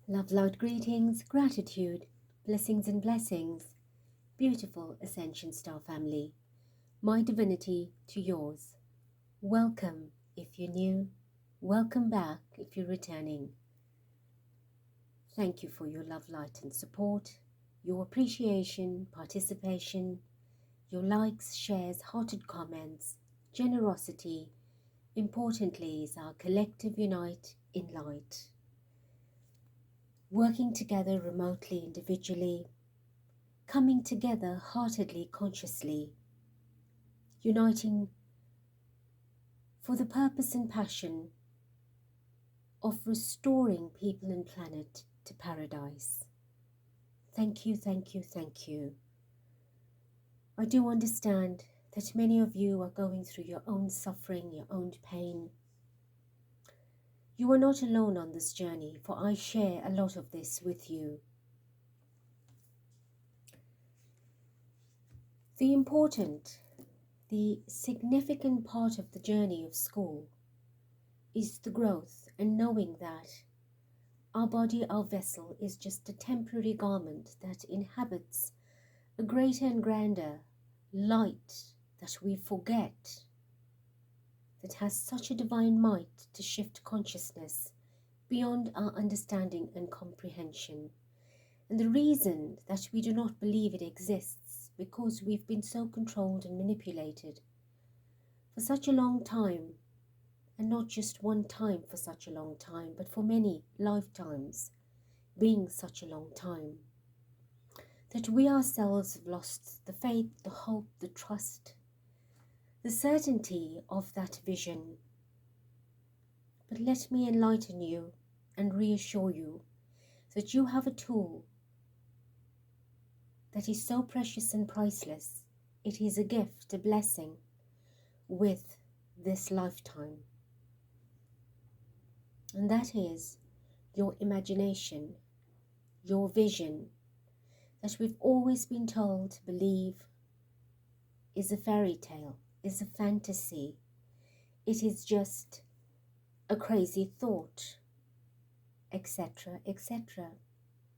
Love, loud greetings, gratitude, blessings and blessings, beautiful Ascension Star family, my divinity to yours. Welcome if you're new, welcome back if you're returning. Thank you for your love, light and support, your appreciation, participation, your likes, shares, hearted comments, generosity. Importantly is our collective unite in light. Working together remotely, individually, coming together heartedly, consciously, uniting for the purpose and passion of restoring people and planet to paradise. Thank you, thank you, thank you. I do understand that many of you are going through your own suffering, your own pain. You are not alone on this journey, for I share a lot of this with you. The significant part of the journey of school is the growth and knowing that our body, our vessel, is just a temporary garment that inhabits a greater and grander light that we forget, that has such a divine might to shift consciousness beyond our understanding and comprehension. And the reason that we do not believe it exists because we've been so controlled and manipulated for such a long time, and not just one time for such a long time, but for many lifetimes, being such a long time, that we ourselves have lost the faith, the hope, the trust, the certainty of that vision. But let me enlighten you and reassure you that you have a tool that is so precious and priceless. It is a gift, a blessing with this lifetime. And that is your imagination, your vision, that we've always been told to believe is a fairy tale, is a fantasy. It is just a crazy thought, etc., etc.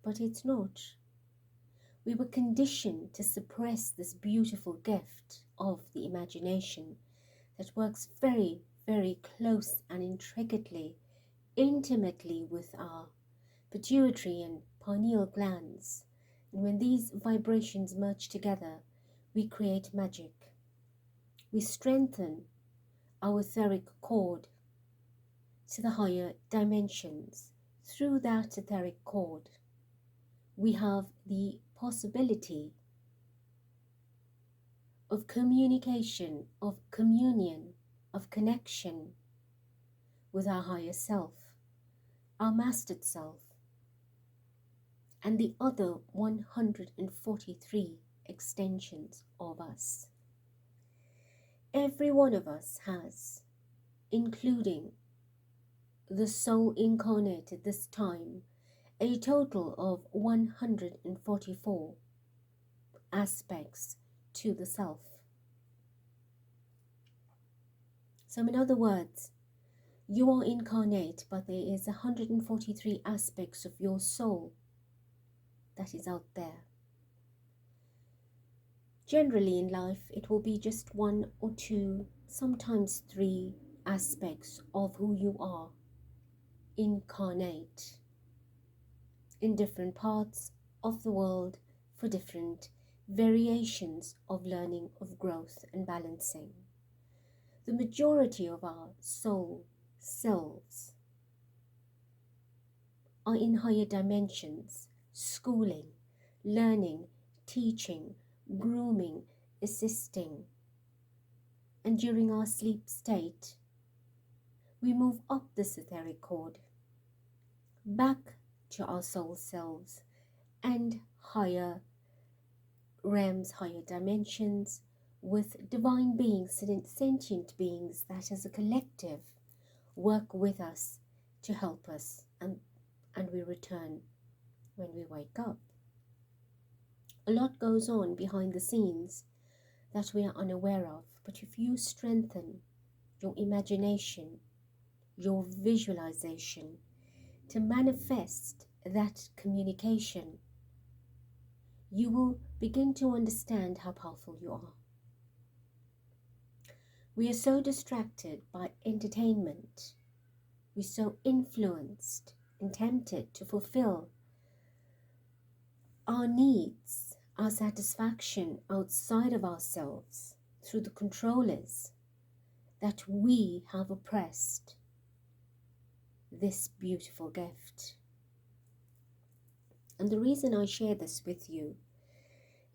But it's not. We were conditioned to suppress this beautiful gift of the imagination that works very, very close and intimately with our pituitary and pineal glands. And when these vibrations merge together, we create magic. We strengthen our etheric cord to the higher dimensions. Through that etheric cord, we have the possibility of communication, of communion, of connection with our higher self, our mastered self, and the other 143 extensions of us. Every one of us has, including the soul incarnate at this time, a total of 144 aspects to the self. So in other words, you are incarnate, but there is 143 aspects of your soul that is out there. Generally in life, it will be just one or two, sometimes three aspects of who you are incarnate in different parts of the world for different variations of learning, of growth and balancing. The majority of our soul selves are in higher dimensions, schooling, learning, teaching, grooming, assisting. And during our sleep state, we move up this etheric cord, back to our soul selves and higher realms, higher dimensions, with divine beings, sentient beings that as a collective work with us to help us, and we return when we wake up. A lot goes on behind the scenes that we are unaware of, but if you strengthen your imagination, your visualization to manifest that communication, you will begin to understand how powerful you are. We are so distracted by entertainment. We're so influenced and tempted to fulfill our needs, our satisfaction outside of ourselves through the controllers, that we have oppressed this beautiful gift. And the reason I share this with you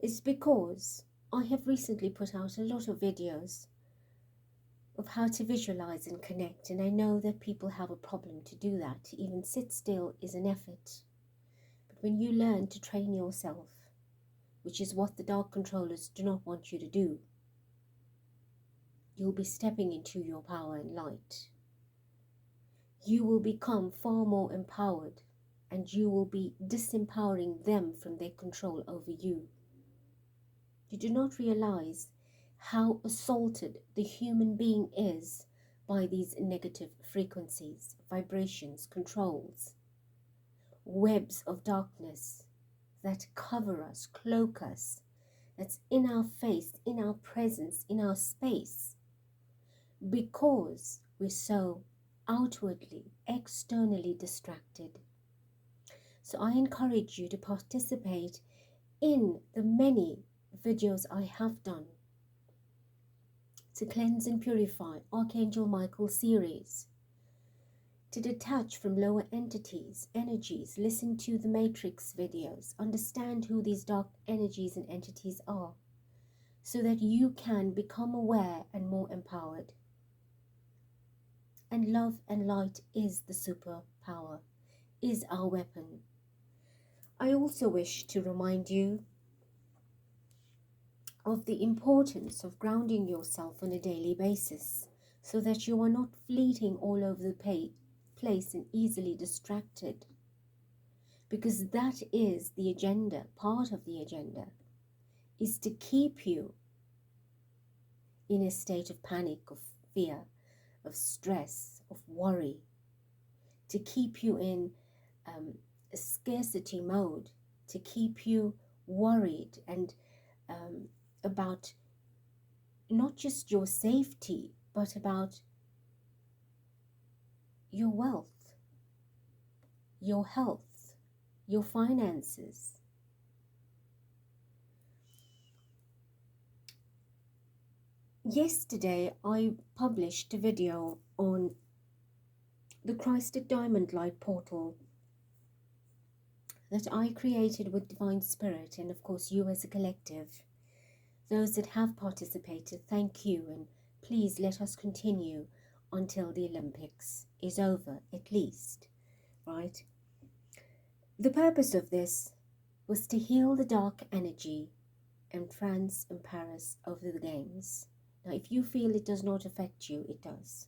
is because I have recently put out a lot of videos of how to visualize and connect, and I know that people have a problem to do that. To even sit still is an effort. But when you learn to train yourself, which is what the dark controllers do not want you to do, you'll be stepping into your power and light. You will become far more empowered, and you will be disempowering them from their control over you. You do not realize how assaulted the human being is by these negative frequencies, vibrations, controls, webs of darkness that cover us, cloak us, that's in our face, in our presence, in our space, because we're so outwardly, externally distracted. So I encourage you to participate in the many videos I have done to cleanse and purify Archangel Michael series, to detach from lower entities, energies, listen to the Matrix videos, understand who these dark energies and entities are, so that you can become aware and more empowered. And love and light is the superpower, is our weapon. I also wish to remind you of the importance of grounding yourself on a daily basis, so that you are not fleeting all over the place and easily distracted, because that is the agenda. Part of the agenda is to keep you in a state of panic, of fear, of stress, of worry, to keep you in a scarcity mode, to keep you worried and about not just your safety, but about your wealth, your health, your finances. Yesterday, I published a video on the Christed Diamond Light portal that I created with Divine Spirit, and of course you as a collective. Those that have participated, thank you, and please let us continue until the Olympics is over, at least, right? The purpose of this was to heal the dark energy in France and Paris over the games. Now, if you feel it does not affect you, it does.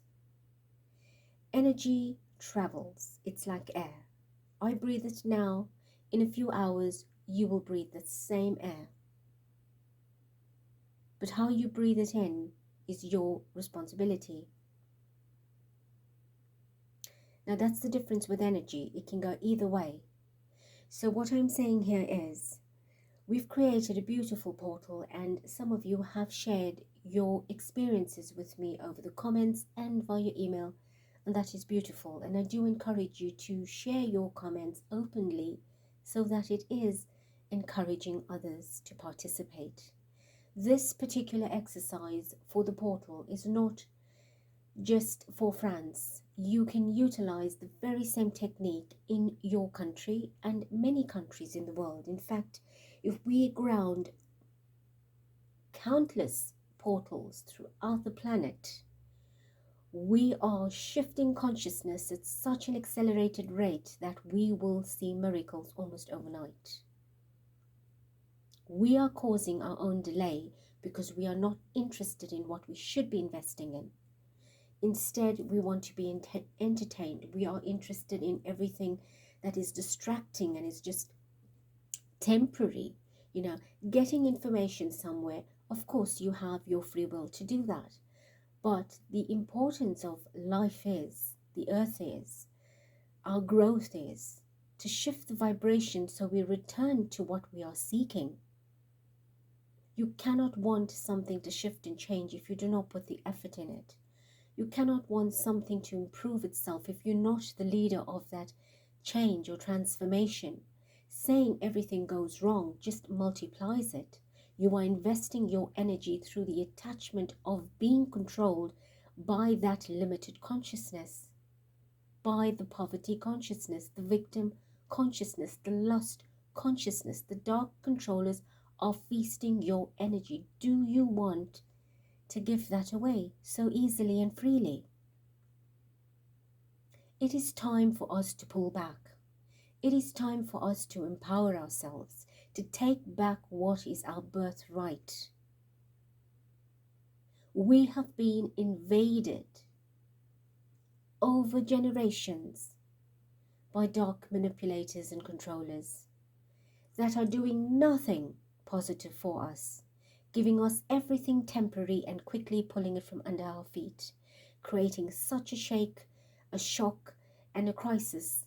Energy travels. It's like air. I breathe it now. In a few hours, you will breathe the same air. But how you breathe it in is your responsibility. Now, that's the difference with energy. It can go either way. So what I'm saying here is, we've created a beautiful portal, and some of you have shared your experiences with me over the comments and via email, and that is beautiful. And I do encourage you to share your comments openly, so that it is encouraging others to participate. This particular exercise for the portal is not just for France. You can utilize the very same technique in your country and many countries in the world. In fact, if we ground countless portals throughout the planet, we are shifting consciousness at such an accelerated rate that we will see miracles almost overnight. We are causing our own delay because we are not interested in what we should be investing in. Instead, we want to be entertained. We are interested in everything that is distracting and is just temporary. You know, getting information somewhere, of course, you have your free will to do that. But the importance of life is, the earth is, our growth is, to shift the vibration so we return to what we are seeking. You cannot want something to shift and change if you do not put the effort in it. You cannot want something to improve itself if you're not the leader of that change or transformation. Saying everything goes wrong just multiplies it. You are investing your energy through the attachment of being controlled by that limited consciousness, by the poverty consciousness, the victim consciousness, the lust consciousness. The dark controllers are feasting your energy. Do you want to give that away so easily and freely? It is time for us to pull back. It is time for us to empower ourselves, to take back what is our birthright. We have been invaded over generations by dark manipulators and controllers that are doing nothing positive for us, giving us everything temporary and quickly pulling it from under our feet, creating such a shake, a shock, and a crisis,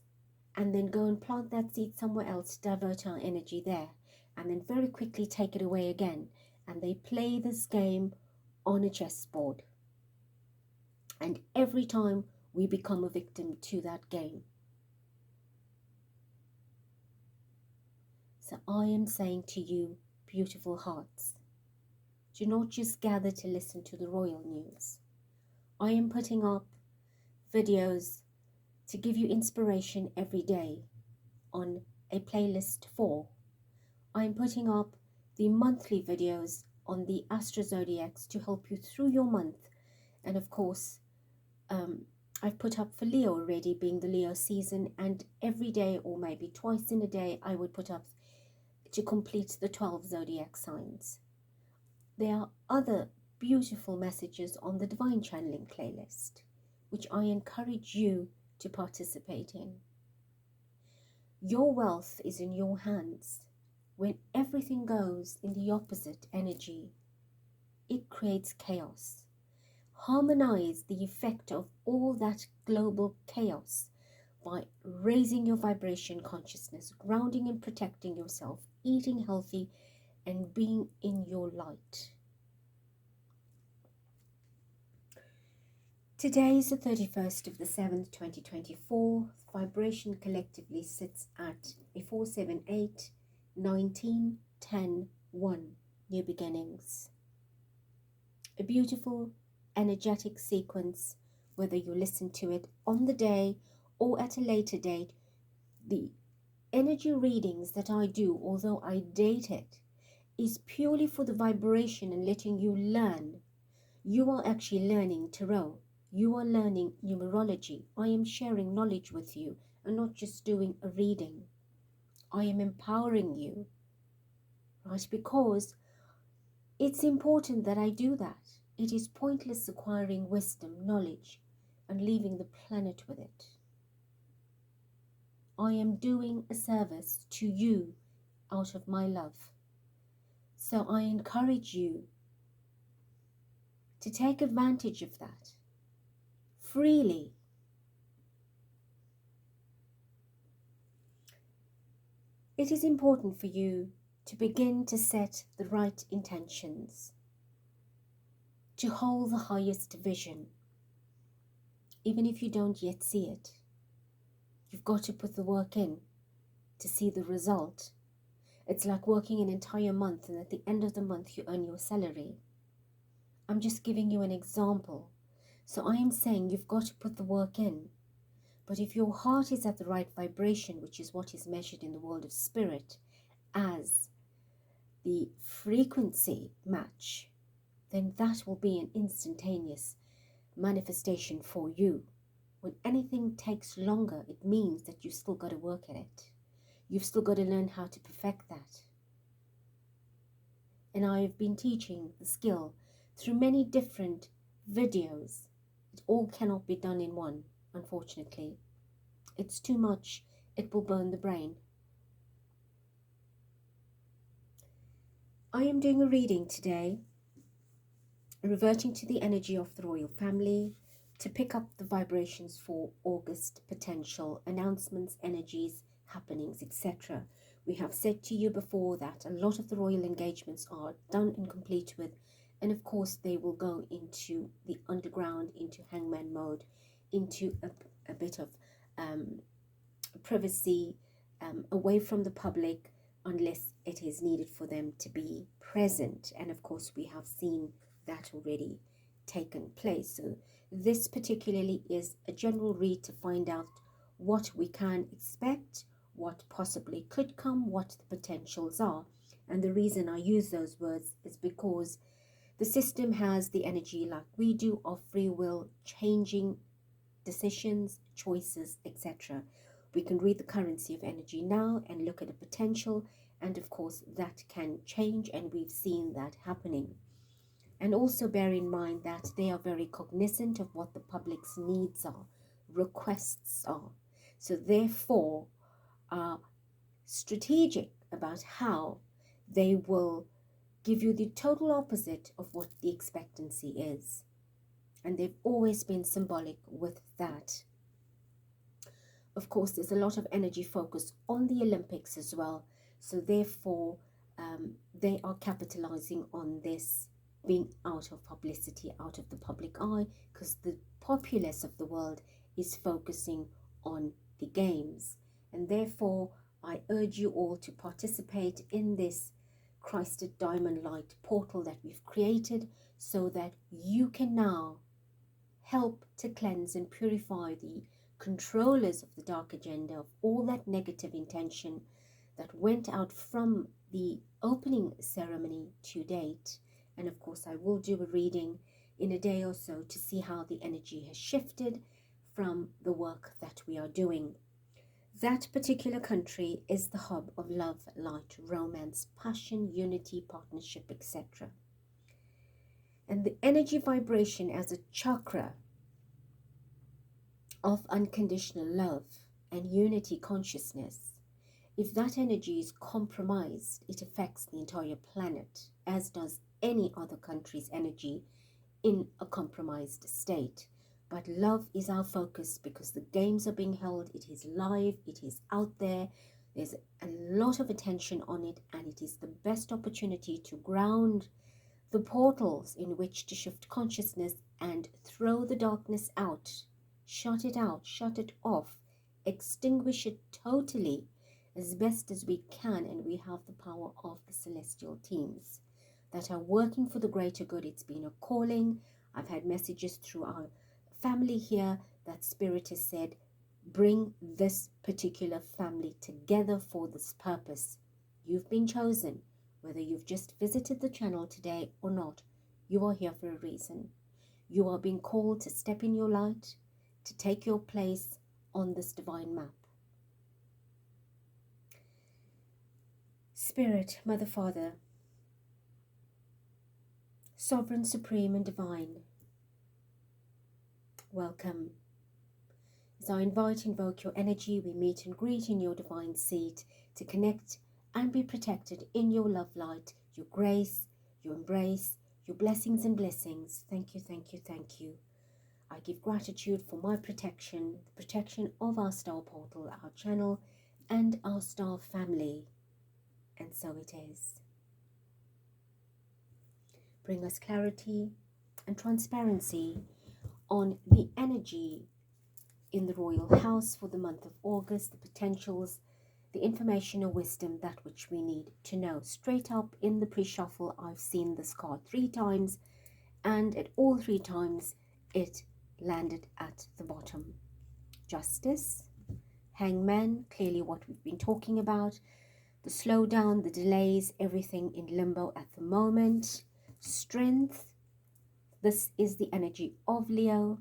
and then go and plant that seed somewhere else, divert our energy there, and then very quickly take it away again. And they play this game on a chessboard. And every time we become a victim to that game. So I am saying to you, beautiful hearts, do not just gather to listen to the royal news. I am putting up videos to give you inspiration every day on a playlist 4. I am putting up the monthly videos on the Astro Zodiacs to help you through your month. And of course, I've put up for Leo already, being the Leo season, and every day or maybe twice in a day I would put up to complete the 12 zodiac signs. There are other beautiful messages on the Divine Channeling playlist, which I encourage you to participate in. Your wealth is in your hands. When everything goes in the opposite energy, it creates chaos. Harmonize the effect of all that global chaos by raising your vibration consciousness, grounding and protecting yourself, eating healthy, and being in your light. Today is the 31st of the 7th, 2024. Vibration collectively sits at a 478, 19, 10, 1. New beginnings. A beautiful energetic sequence, whether you listen to it on the day or at a later date. The energy readings that I do, although I date it, is purely for the vibration and letting you learn. You are actually learning tarot. You are learning numerology. I am sharing knowledge with you and not just doing a reading. I am empowering you, right? Because it's important that I do that. It is pointless acquiring wisdom, knowledge, and leaving the planet with it. I am doing a service to you out of my love. So I encourage you to take advantage of that freely. It is important for you to begin to set the right intentions, to hold the highest vision, even if you don't yet see it. You've got to put the work in to see the result. It's like working an entire month and at the end of the month you earn your salary. I'm just giving you an example. So I am saying you've got to put the work in. But if your heart is at the right vibration, which is what is measured in the world of spirit as the frequency match, then that will be an instantaneous manifestation for you. When anything takes longer, it means that you've still got to work at it. You've still got to learn how to perfect that. And I've been teaching the skill through many different videos. It all cannot be done in one, unfortunately. It's too much. It will burn the brain. I am doing a reading today, reverting to the energy of the royal family, to pick up the vibrations for August potential announcements, energies, happenings, etc. We have said to you before that a lot of the royal engagements are done and complete with, and of course they will go into the underground, into hangman mode, into a bit of privacy, away from the public, unless it is needed for them to be present. And of course we have seen that already taken place. So this particularly is a general read to find out what we can expect, what possibly could come, what the potentials are. And the reason I use those words is because the system has the energy, like we do, of free will, changing decisions, choices, etc. We can read the currency of energy now and look at a potential, and of course that can change, and we've seen that happening. And also bear in mind that they are very cognizant of what the public's needs are, requests are. So therefore are strategic about how they will give you the total opposite of what the expectancy is. And they've always been symbolic with that. Of course, there's a lot of energy focus on the Olympics as well. So therefore, they are capitalizing on this being out of publicity, out of the public eye, because the populace of the world is focusing on the games. And therefore, I urge you all to participate in this Christed Diamond Light portal that we've created, so that you can now help to cleanse and purify the controllers of the dark agenda, of all that negative intention that went out from the opening ceremony to date. And of course I will do a reading in a day or so to see how the energy has shifted from the work that we are doing. That particular country is the hub of love, light, romance, passion, unity, partnership, etc. And the energy vibration as a chakra of unconditional love and unity consciousness, if that energy is compromised, it affects the entire planet, as does any other country's energy in a compromised state. But love is our focus because the games are being held, it is live, it is out there, there's a lot of attention on it, and it is the best opportunity to ground the portals in which to shift consciousness and throw the darkness out, shut it out, shut it off, extinguish it totally as best as we can. And we have the power of the celestial teams that are working for the greater good. It's been a calling. I've had messages through our family here that Spirit has said, bring this particular family together for this purpose. You've been chosen. Whether you've just visited the channel today or not, you are here for a reason. You are being called to step in your light, to take your place on this divine map. Spirit, Mother, Father, Sovereign, Supreme and Divine, welcome. As I invoke your energy, we meet and greet in your divine seat to connect and be protected in your love light, your grace, your embrace, your blessings and blessings. Thank you, thank you, thank you. I give gratitude for my protection, the protection of our star portal, our channel, and our star family. And so it is. Bring us clarity and transparency on the energy in the royal house for the month of August, the potentials, the information or wisdom, that which we need to know. Straight up in the pre-shuffle, I've seen this card 3 times, and at all 3 times it landed at the bottom. Justice, Hangman, clearly what we've been talking about, the slowdown, the delays, everything in limbo at the moment. Strength, this is the energy of Leo,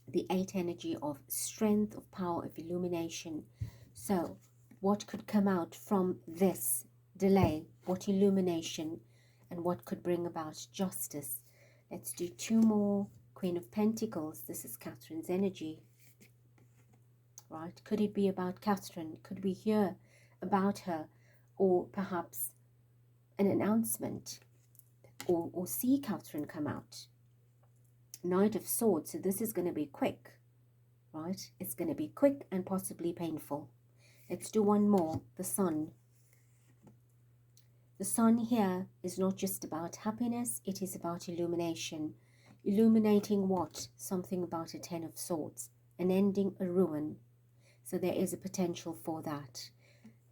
the 8 energy of strength, of power, of illumination. So what could come out from this delay? What illumination, and what could bring about justice? Let's do 2 more. Queen of Pentacles, this is Catherine's energy, right? Could it be about Catherine? Could we hear about her, or perhaps an announcement, or see Catherine come out? Knight of Swords, so this is going to be quick, right? It's going to be quick and possibly painful. Let's do one more, the Sun. The Sun here is not just about happiness, it is about illumination. Illuminating what? Something about a Ten of Swords, an ending, a ruin. So there is a potential for that,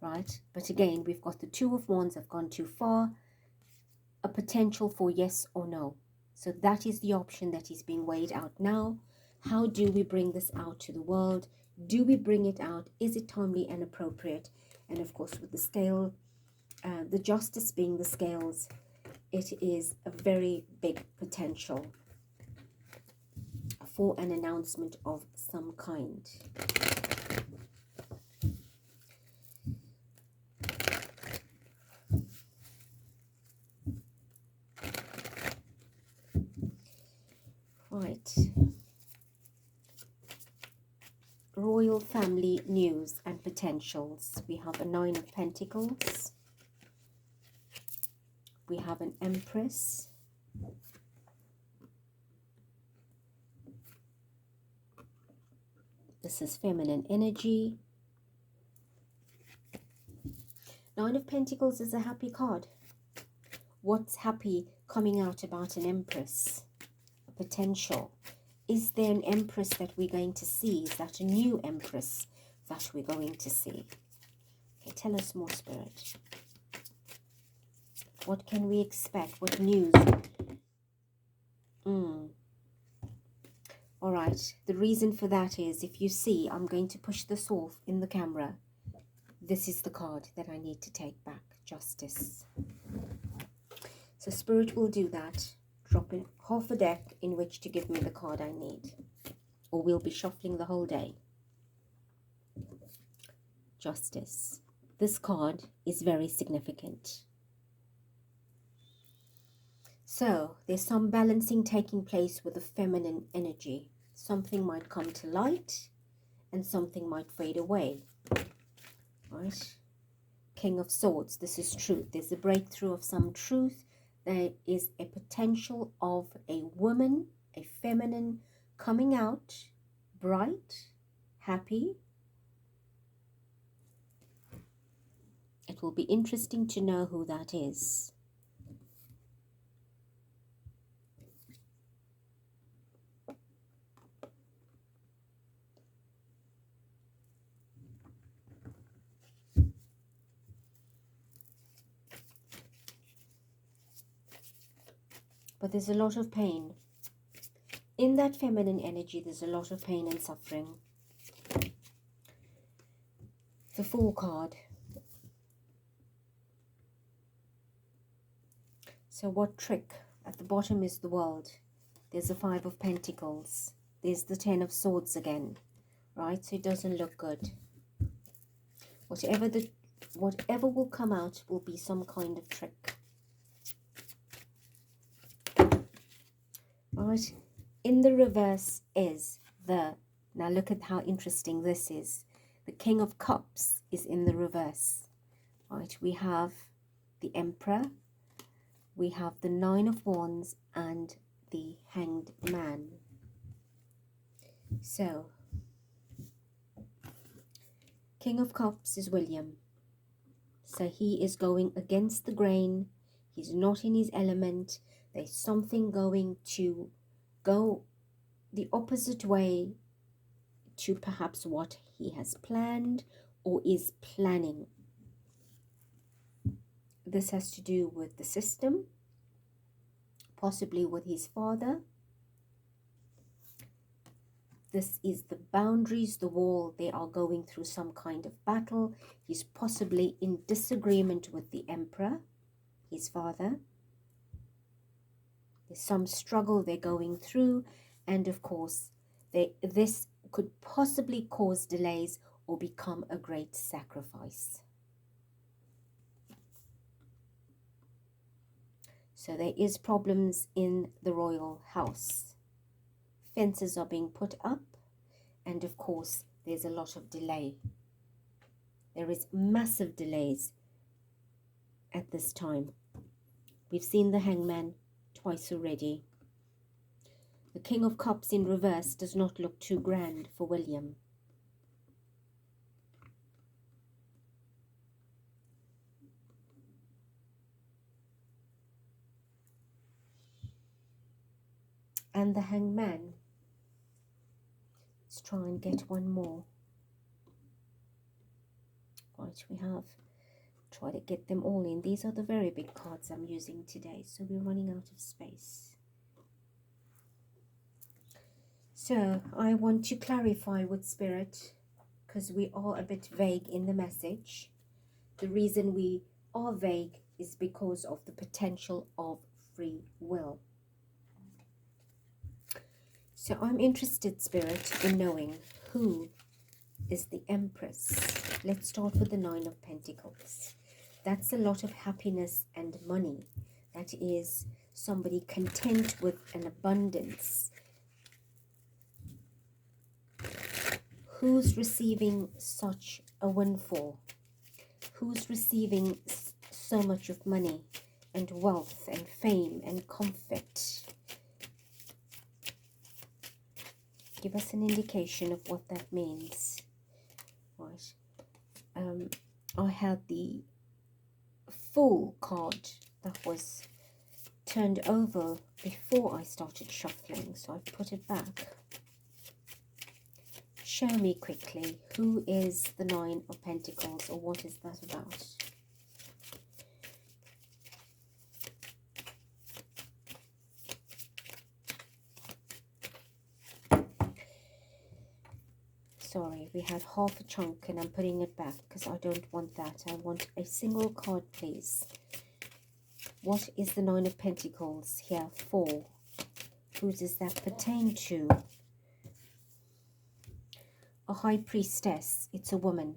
right? But again, we've got the Two of Wands have gone too far, a potential for yes or no. So that is the option that is being weighed out now. How do we bring this out to the world? Do we bring it out? Is it timely and appropriate? And of course, with the scale, the Justice being the scales, it is a very big potential for an announcement of some kind. Right. Royal family news and potentials. We have a Nine of Pentacles. We have an Empress. This is feminine energy. Nine of Pentacles is a happy card. What's happy coming out about an Empress? A potential. Is there an Empress that we're going to see? Is that a new Empress that we're going to see? Okay, tell us more, Spirit. What can we expect? What news? All right, the reason for that is, if you see, I'm going to push this off in the camera. This is the card that I need to take back, Justice. So Spirit will do that, dropping half a deck in which to give me the card I need. Or we'll be shuffling the whole day. Justice. This card is very significant. So there's some balancing taking place with the feminine energy. Something might come to light and something might fade away. Right? King of Swords, this is truth. There's a breakthrough of some truth. There is a potential of a woman, a feminine, coming out bright, happy. It will be interesting to know who that is. But there's a lot of pain. In that feminine energy, there's a lot of pain and suffering. The Fool card. So what trick? At the bottom is the World. There's the Five of Pentacles. There's the Ten of Swords again. Right? So it doesn't look good. Whatever will come out will be some kind of trick. Right? In the reverse is the... Now look at how interesting this is. The King of Cups is in the reverse. Right? We have the Emperor. We have the Nine of Wands and the Hanged Man. So, King of Cups is William. So he is going against the grain. He's not in his element. There's something going to go the opposite way to perhaps what he has planned or is planning. This has to do with the system, possibly with his father. This is the boundaries, the wall. They are going through some kind of battle. He's possibly in disagreement with the Emperor, his father. There's some struggle they're going through. And of course, this could possibly cause delays or become a great sacrifice. So there is problems in the royal house. Fences are being put up, and of course there's a lot of delay. There is massive delays at this time. We've seen the Hangman twice already. The King of Cups in reverse does not look too grand for William. and the Hangman. Let's try and get one more. Right, we have try to get them all in. These are the very big cards I'm using today, so we're running out of space. So I want to clarify with Spirit, because we are a bit vague in the message. The reason we are vague is because of the potential of free will. So I'm interested, Spirit, in knowing who is the Empress. Let's start with the Nine of Pentacles. That's a lot of happiness and money. That is somebody content with an abundance. Who's receiving such a windfall? Who's receiving so much of money and wealth and fame and comfort? Give us an indication of what that means. Right. I had the Fool card that was turned over before I started shuffling, so I've put it back. Show me quickly, who is the Nine of Pentacles, or what is that about? Sorry, we had half a chunk and I'm putting it back because I don't want that. I want a single card, please. What is the Nine of Pentacles here for? Who does that pertain to? A High Priestess, it's a woman.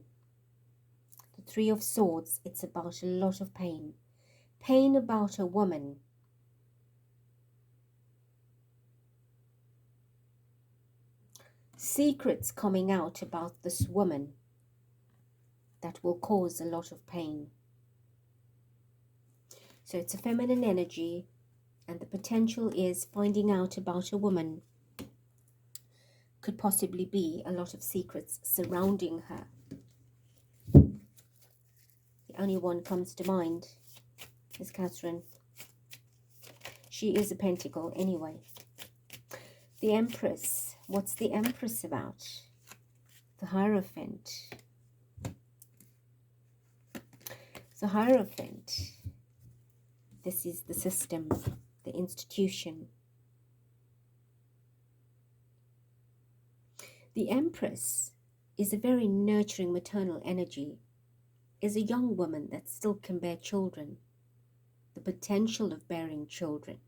The Three of Swords, it's about a lot of pain. Pain about a woman. Secrets coming out about this woman that will cause a lot of pain. So it's a feminine energy, and the potential is finding out about a woman. Could possibly be a lot of secrets surrounding her. The only one comes to mind is Catherine. She is a pentacle anyway. The Empress. What's the Empress about? The Hierophant. The Hierophant. This is the system, the institution. The Empress is a very nurturing maternal energy, is a young woman that still can bear children, the potential of bearing children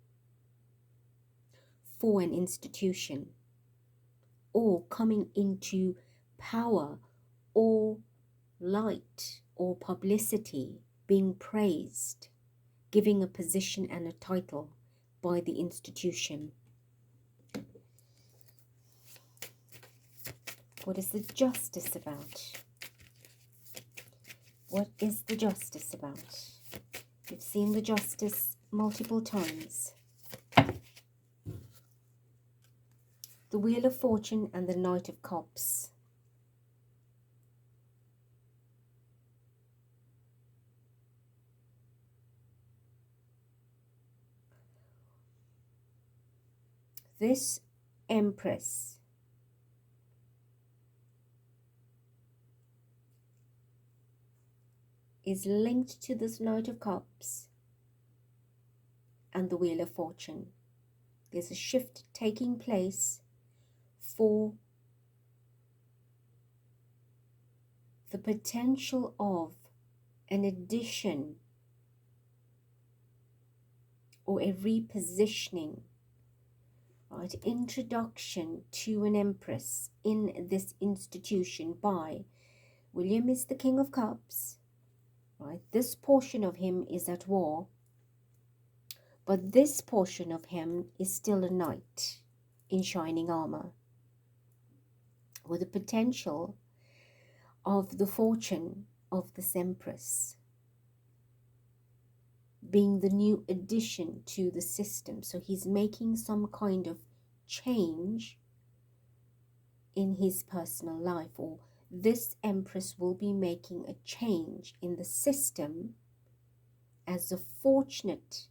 for an institution, or coming into power or light or publicity, being praised, giving a position and a title by the institution. What is the Justice about? What is the Justice about? You've seen the Justice multiple times. The Wheel of Fortune and the Knight of Cups. This Empress is linked to this Knight of Cups and the Wheel of Fortune. There's a shift taking place for the potential of an addition or a repositioning, right? Introduction to an Empress in this institution by William is the King of Cups, right? This portion of him is at war, but this portion of him is still a knight in shining armor, with the potential of the fortune of this Empress being the new addition to the system. So he's making some kind of change in his personal life, or this Empress will be making a change in the system as a fortunate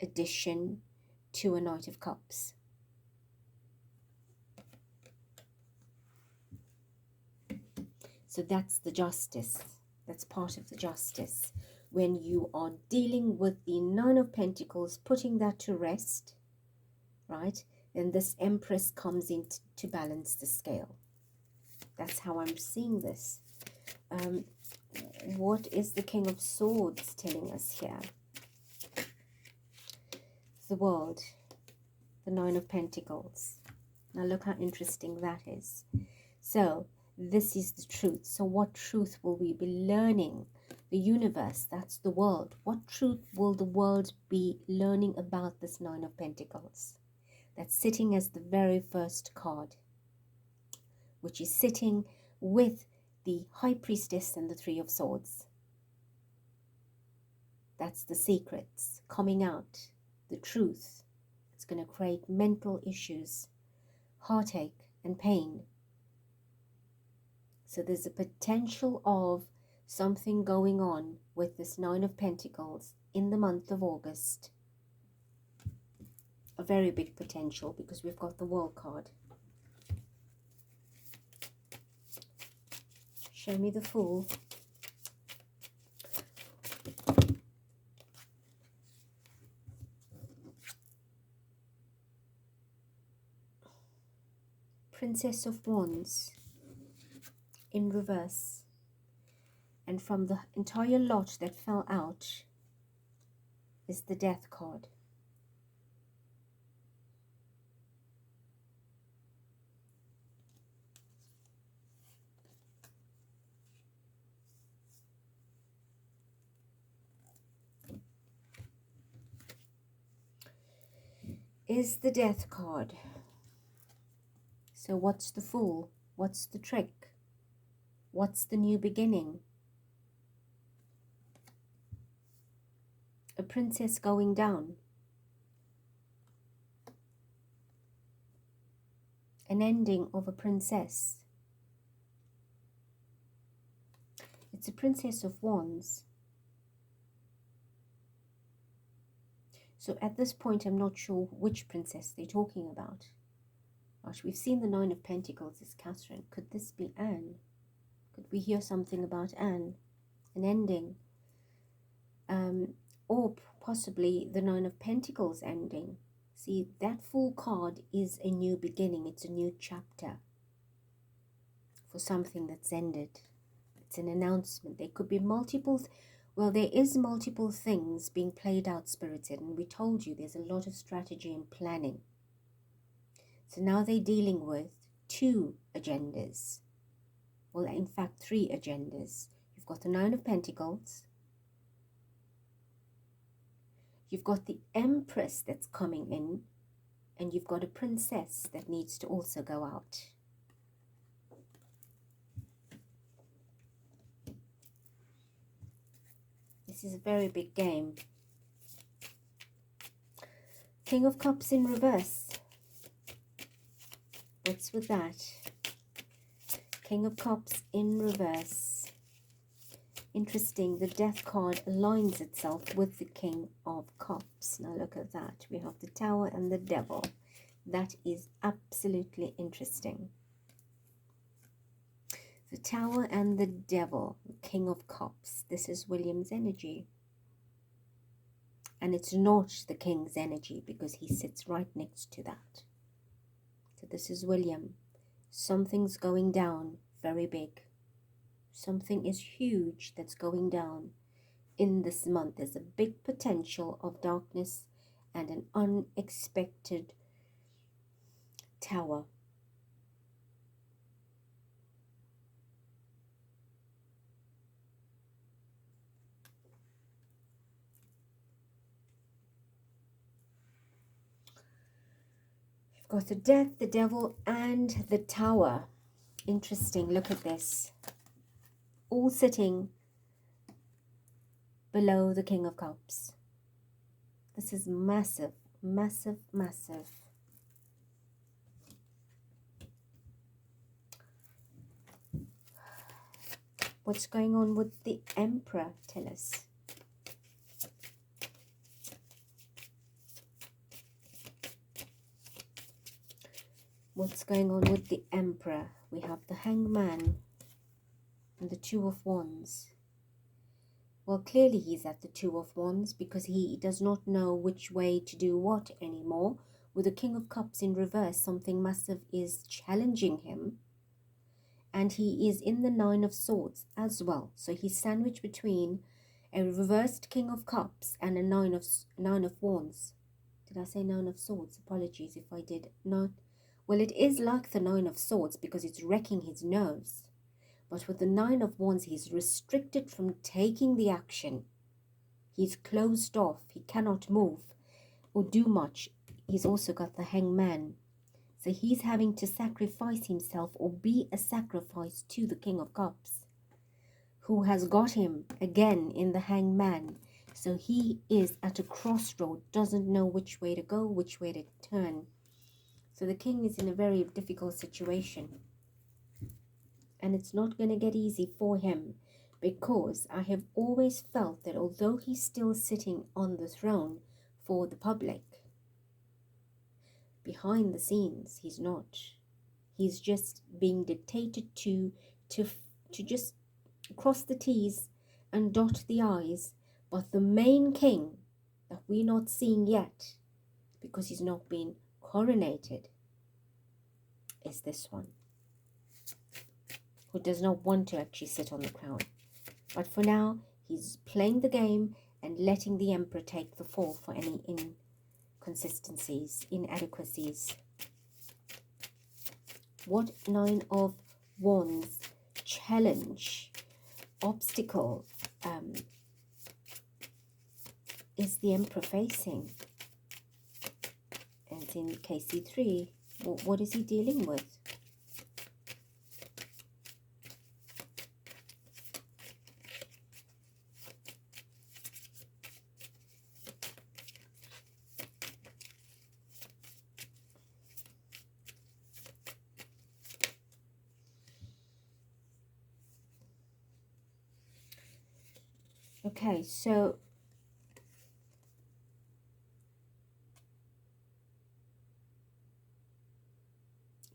addition to a Knight of Cups. So that's the justice. That's part of the justice. When you are dealing with the Nine of Pentacles, putting that to rest, right? Then this Empress comes in to balance the scale. That's how I'm seeing this. What is the King of Swords telling us here? The World, the Nine of Pentacles. Now look how interesting that is. So this is the truth. So what truth will we be learning? The universe, that's the world. What truth will the world be learning about this Nine of Pentacles? That's sitting as the very first card, which is sitting with the High Priestess and the Three of Swords. That's the secrets coming out, the truth. It's going to create mental issues, heartache and pain. So there's a potential of something going on with this Nine of Pentacles in the month of August. A very big potential, because we've got the World card. Show me the Fool. Princess of Wands in reverse. And from the entire lot that fell out is the Death card. Is the Death card. So what's the Fool? What's the trick? What's the new beginning? A princess going down. An ending of a princess. It's a Princess of Wands. So at this point, I'm not sure which princess they're talking about. Gosh, we've seen the Nine of Pentacles is Catherine. Could this be Anne? Could we hear something about Anne? An ending. Or possibly the Nine of Pentacles ending. See, that Fool card is a new beginning. It's a new chapter for something that's ended. It's an announcement. There could be multiple, well, there is multiple things being played out, Spirit said, and we told you there's a lot of strategy and planning. So now they're dealing with two agendas. Well, in fact, three agendas. You've got the Nine of Pentacles. You've got the Empress that's coming in. And you've got a princess that needs to also go out. This is a very big game. King of Cups in reverse. What's with that? King of Cups in reverse. Interesting, the Death card aligns itself with the King of Cups. Now look at that. We have the Tower and the Devil. That is absolutely interesting. The Tower and the Devil, the King of Cups. This is William's energy. And it's not the King's energy because he sits right next to that. So this is William. Something's going down very big. Something is huge that's going down in this month. There's a big potential of darkness and an unexpected tower. You've got the Death, the Devil, and the Tower. Interesting. Look at this. All sitting below the King of Cups. This is massive, massive, massive. What's going on with the Emperor? Tell us. What's going on with the Emperor? We have the Hangman. And the Two of Wands. Well, clearly he's at the Two of Wands because he does not know which way to do what anymore. With the King of Cups in reverse, something massive is challenging him. And he is in the Nine of Swords as well. So he's sandwiched between a reversed King of Cups and a Nine of Wands. Did I say Nine of Swords? Apologies if I did not. Well, it is like the Nine of Swords because it's wrecking his nerves. But with the Nine of Wands, he's restricted from taking the action. He's closed off. He cannot move or do much. He's also got the Hangman. So he's having to sacrifice himself or be a sacrifice to the King of Cups, who has got him again in the Hangman. So he is at a crossroad, doesn't know which way to go, which way to turn. So the king is in a very difficult situation. And it's not going to get easy for him, because I have always felt that although he's still sitting on the throne for the public, behind the scenes, he's not. He's just being dictated to just cross the T's and dot the I's. But the main king that we're not seeing yet, because he's not been coronated, is this one, who does not want to actually sit on the crown. But for now, he's playing the game and letting the emperor take the fall for any inconsistencies, inadequacies. What Nine of Wands challenge, obstacle is the emperor facing? And in KC3, what is he dealing with? Okay, so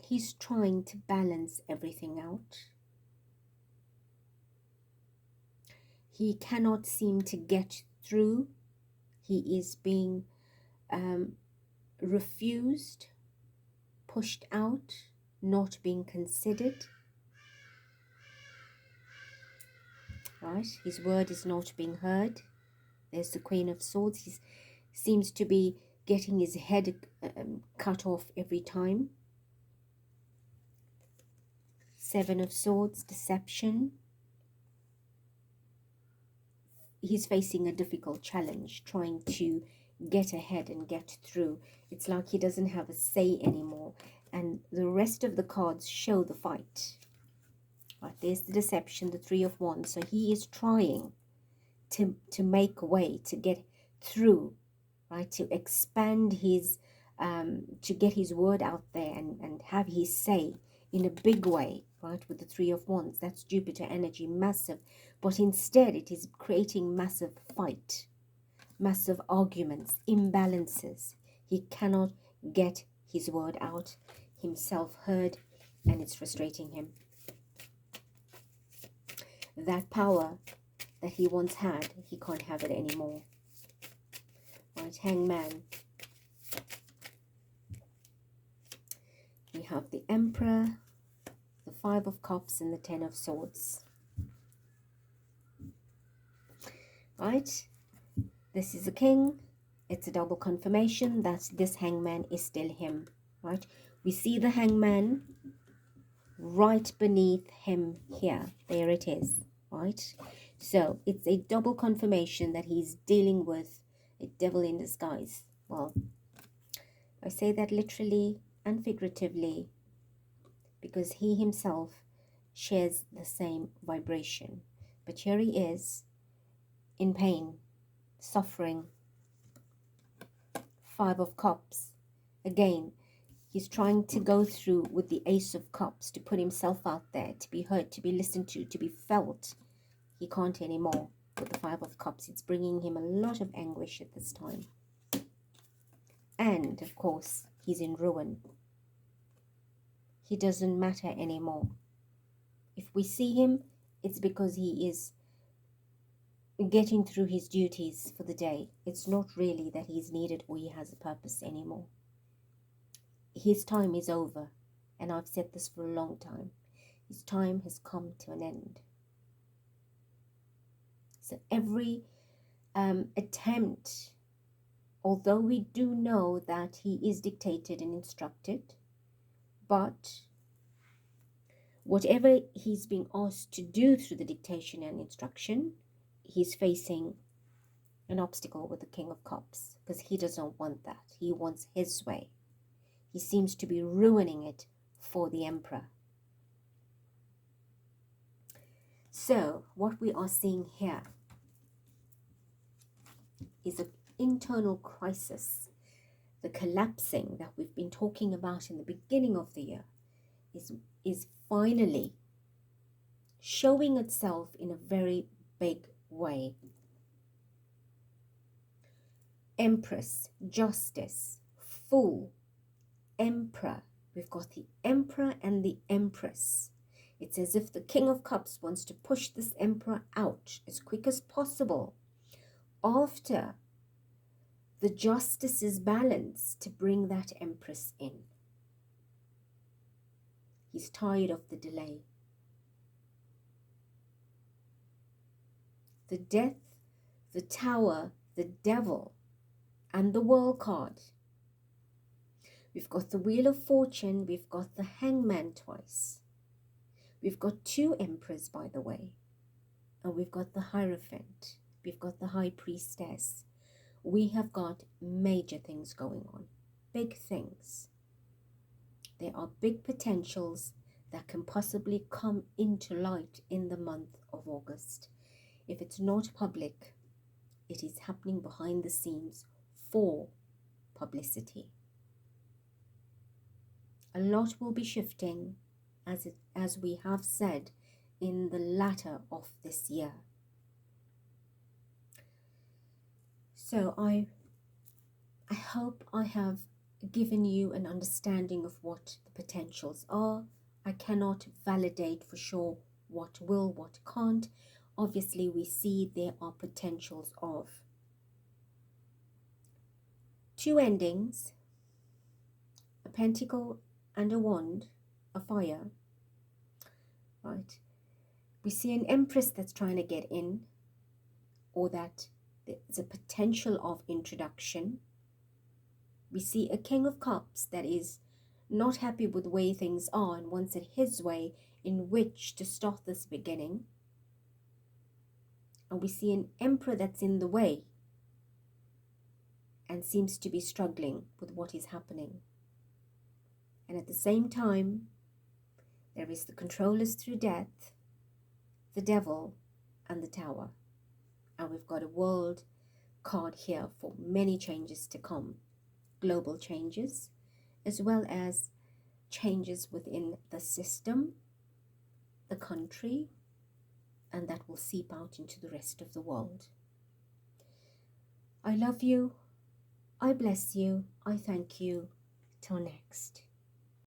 he's trying to balance everything out. He cannot seem to get through. He is being refused, pushed out, not being considered. Right? His word is not being heard. There's the Queen of Swords. He seems to be getting his head cut off every time. Seven of Swords, deception. He's facing a difficult challenge, trying to get ahead and get through. It's like he doesn't have a say anymore. And the rest of the cards show the fight. Right, there's the deception, the Three of Wands. So he is trying to make a way, to get through, right? To expand his, to get his word out there and have his say in a big way, right? With the Three of Wands, that's Jupiter energy, massive. But instead, it is creating massive fight, massive arguments, imbalances. He cannot get his word out, himself heard, and it's frustrating him. That power that he once had, he can't have it anymore. Right, Hangman. We have the Emperor, the Five of Cups, and the Ten of Swords. Right, this is a king. It's a double confirmation that this Hangman is still him. Right, we see the Hangman right beneath him here. There it is. Right, so it's a double confirmation that he's dealing with a devil in disguise. Well, I say that literally and figuratively because he himself shares the same vibration. But here he is in pain, suffering. Five of Cups. Again, he's trying to go through with the Ace of Cups to put himself out there, to be heard, to be listened to be felt. He can't anymore with the Five of Cups. It's bringing him a lot of anguish at this time. And, of course, he's in ruin. He doesn't matter anymore. If we see him, it's because he is getting through his duties for the day. It's not really that he's needed or he has a purpose anymore. His time is over, and I've said this for a long time. His time has come to an end. So every attempt, although we do know that he is dictated and instructed, but whatever he's being asked to do through the dictation and instruction, he's facing an obstacle with the King of Cups, because he doesn't want that. He wants his way. He seems to be ruining it for the Emperor. So what we are seeing here is an internal crisis. The collapsing that we've been talking about in the beginning of the year is finally showing itself in a very big way. Empress, Justice, Fool, Emperor. We've got the Emperor and the Empress. It's as if the King of Cups wants to push this Emperor out as quick as possible after the Justice is balanced to bring that Empress in. He's tired of the delay. The Death, the Tower, the Devil, and the World card. We've got the Wheel of Fortune, we've got the Hangman twice. We've got two Emperors, by the way. And we've got the Hierophant. We've got the High Priestess. We have got major things going on. Big things. There are big potentials that can possibly come into light in the month of August. If it's not public, it is happening behind the scenes for publicity. A lot will be shifting, as we have said, in the latter of this year. So I hope I have given you an understanding of what the potentials are. I cannot validate for sure what will, what can't. Obviously, we see there are potentials of two endings, a pentacle and a wand, a fire, right? We see an Empress that's trying to get in, or that there's a potential of introduction. We see a King of Cups that is not happy with the way things are and wants it his way in which to start this beginning. And we see an Emperor that's in the way and seems to be struggling with what is happening. And at the same time, there is the controllers through death, the Devil, and the Tower. And we've got a World card here for many changes to come. Global changes, as well as changes within the system, the country, and that will seep out into the rest of the world. I love you. I bless you. I thank you. Till next.